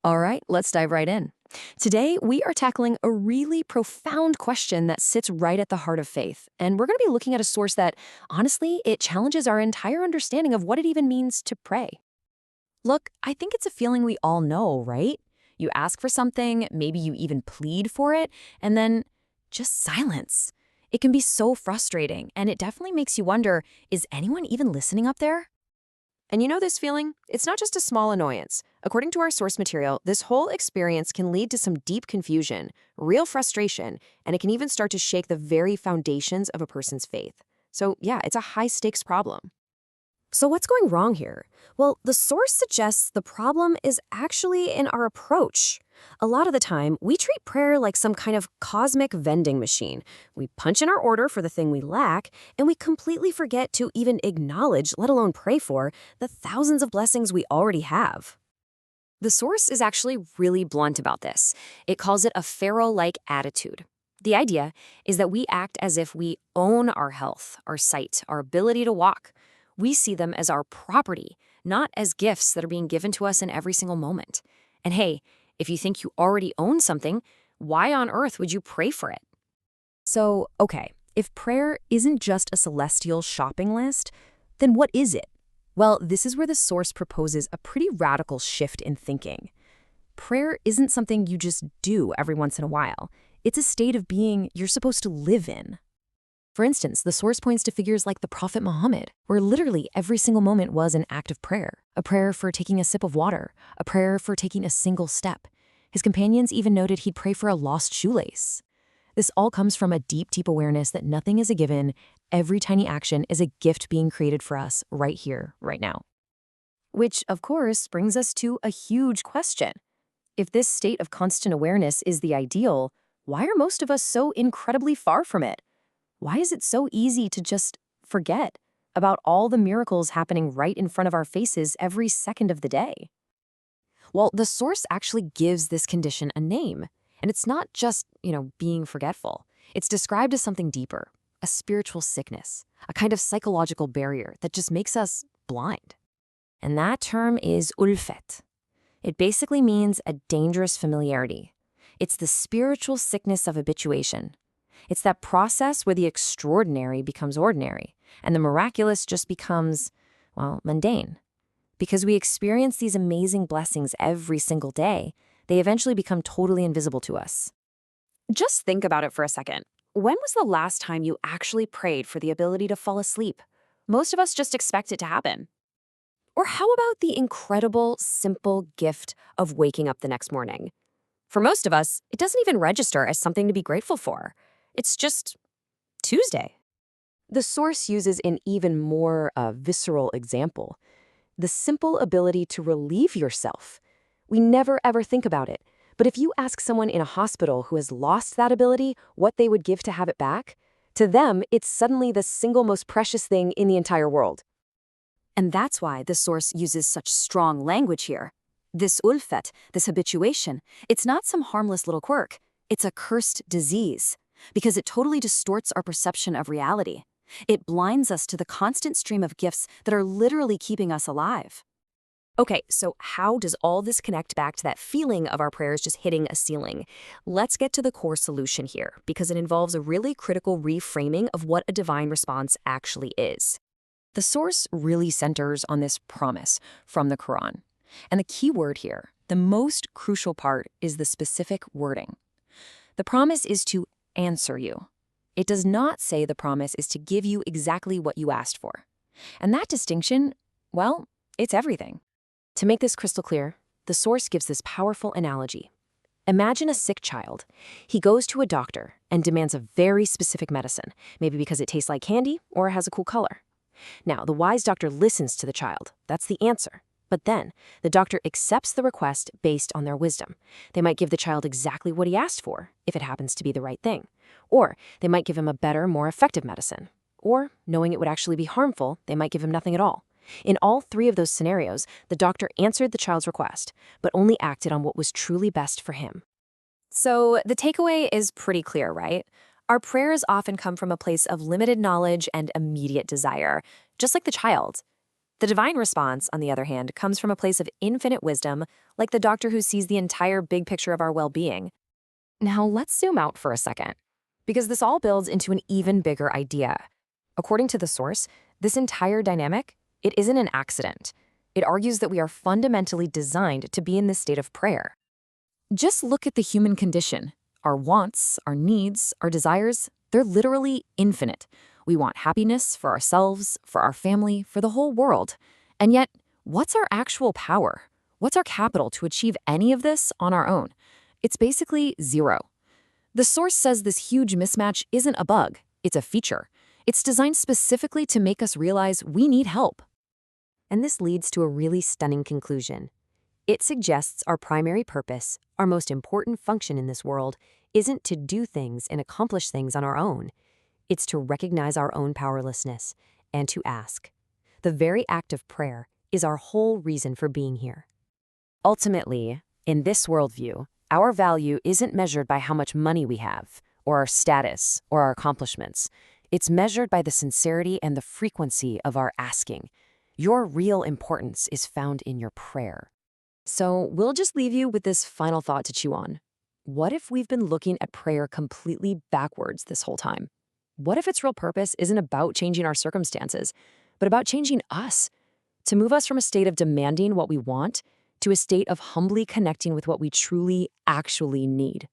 All right, let's dive right in. Today, we are tackling a really profound question that sits right at the heart of faith. And we're going to be looking at a source that, honestly, it challenges our entire understanding of what it even means to pray. Look, I think it's a feeling we all know, right? You ask for something, maybe you even plead for it, and then just silence. It can be so frustrating, and it definitely makes you wonder, is anyone even listening up there? And you know this feeling? It's not just a small annoyance. According to our source material, this whole experience can lead to some deep confusion, real frustration, and it can even start to shake the very foundations of a person's faith. So, yeah, it's a high stakes problem. So, what's going wrong here? Well, the source suggests the problem is actually in our approach. A lot of the time, we treat prayer like some kind of cosmic vending machine. We punch in our order for the thing we lack, and we completely forget to even acknowledge, let alone pray for, the thousands of blessings we already have. The source is actually really blunt about this. It calls it a Pharaoh like attitude. The idea is that we act as if we own our health, our sight, our ability to walk. We see them as our property, not as gifts that are being given to us in every single moment. And hey, if you think you already own something, why on earth would you pray for it? So, okay, if prayer isn't just a celestial shopping list, then what is it? Well, this is where the source proposes a pretty radical shift in thinking. Prayer isn't something you just do every once in a while. It's a state of being you're supposed to live in. For instance, the source points to figures like the Prophet Muhammad, where literally every single moment was an act of prayer. A prayer for taking a sip of water, a prayer for taking a single step. His companions even noted he'd pray for a lost shoelace. This all comes from a deep, deep awareness that nothing is a given. Every tiny action is a gift being created for us right here, right now. Which, of course, brings us to a huge question. If this state of constant awareness is the ideal, why are most of us so incredibly far from it? Why is it so easy to just forget about all the miracles happening right in front of our faces every second of the day? Well, the source actually gives this condition a name. And it's not just, being forgetful. It's described as something deeper, a spiritual sickness, a kind of psychological barrier that just makes us blind. And that term is ulfet. It basically means a dangerous familiarity. It's the spiritual sickness of habituation. It's that process where the extraordinary becomes ordinary, and the miraculous just becomes, mundane. Because we experience these amazing blessings every single day, they eventually become totally invisible to us. Just think about it for a second. When was the last time you actually prayed for the ability to fall asleep? Most of us just expect it to happen. Or how about the incredible, simple gift of waking up the next morning? For most of us, it doesn't even register as something to be grateful for. It's just Tuesday. The source uses an even more visceral example: the simple ability to relieve yourself. We never ever think about it, but if you ask someone in a hospital who has lost that ability what they would give to have it back, to them, it's suddenly the single most precious thing in the entire world. And that's why the source uses such strong language here. This ulfet, this habituation, it's not some harmless little quirk. It's a cursed disease, because it totally distorts our perception of reality. It blinds us to the constant stream of gifts that are literally keeping us alive. Okay, so how does all this connect back to that feeling of our prayers just hitting a ceiling? Let's get to the core solution here, because it involves a really critical reframing of what a divine response actually is. The source really centers on this promise from the Quran. And the key word here, the most crucial part, is the specific wording. The promise is to answer you. It does not say the promise is to give you exactly what you asked for. And that distinction, it's everything. To make this crystal clear, the source gives this powerful analogy. Imagine a sick child. He goes to a doctor and demands a very specific medicine, maybe because it tastes like candy or has a cool color. Now, the wise doctor listens to the child. That's the answer. But then, the doctor accepts the request based on their wisdom. They might give the child exactly what he asked for, if it happens to be the right thing. Or they might give him a better, more effective medicine. Or, knowing it would actually be harmful, they might give him nothing at all. In all three of those scenarios, the doctor answered the child's request, but only acted on what was truly best for him. So the takeaway is pretty clear, right? Our prayers often come from a place of limited knowledge and immediate desire, just like the child. The divine response, on the other hand, comes from a place of infinite wisdom, like the doctor who sees the entire big picture of our well-being. Now, let's zoom out for a second, because this all builds into an even bigger idea. According to the source, this entire dynamic, it isn't an accident. It argues that we are fundamentally designed to be in this state of prayer. Just look at the human condition. Our wants, our needs, our desires, they're literally infinite. We want happiness for ourselves, for our family, for the whole world. And yet, what's our actual power? What's our capital to achieve any of this on our own? It's basically zero. The source says this huge mismatch isn't a bug, it's a feature. It's designed specifically to make us realize we need help. And this leads to a really stunning conclusion. It suggests our primary purpose, our most important function in this world, isn't to do things and accomplish things on our own. It's to recognize our own powerlessness and to ask. The very act of prayer is our whole reason for being here. Ultimately, in this worldview, our value isn't measured by how much money we have, or our status, or our accomplishments. It's measured by the sincerity and the frequency of our asking. Your real importance is found in your prayer. So we'll just leave you with this final thought to chew on. What if we've been looking at prayer completely backwards this whole time? What if its real purpose isn't about changing our circumstances, but about changing us? To move us from a state of demanding what we want to a state of humbly connecting with what we truly, actually need.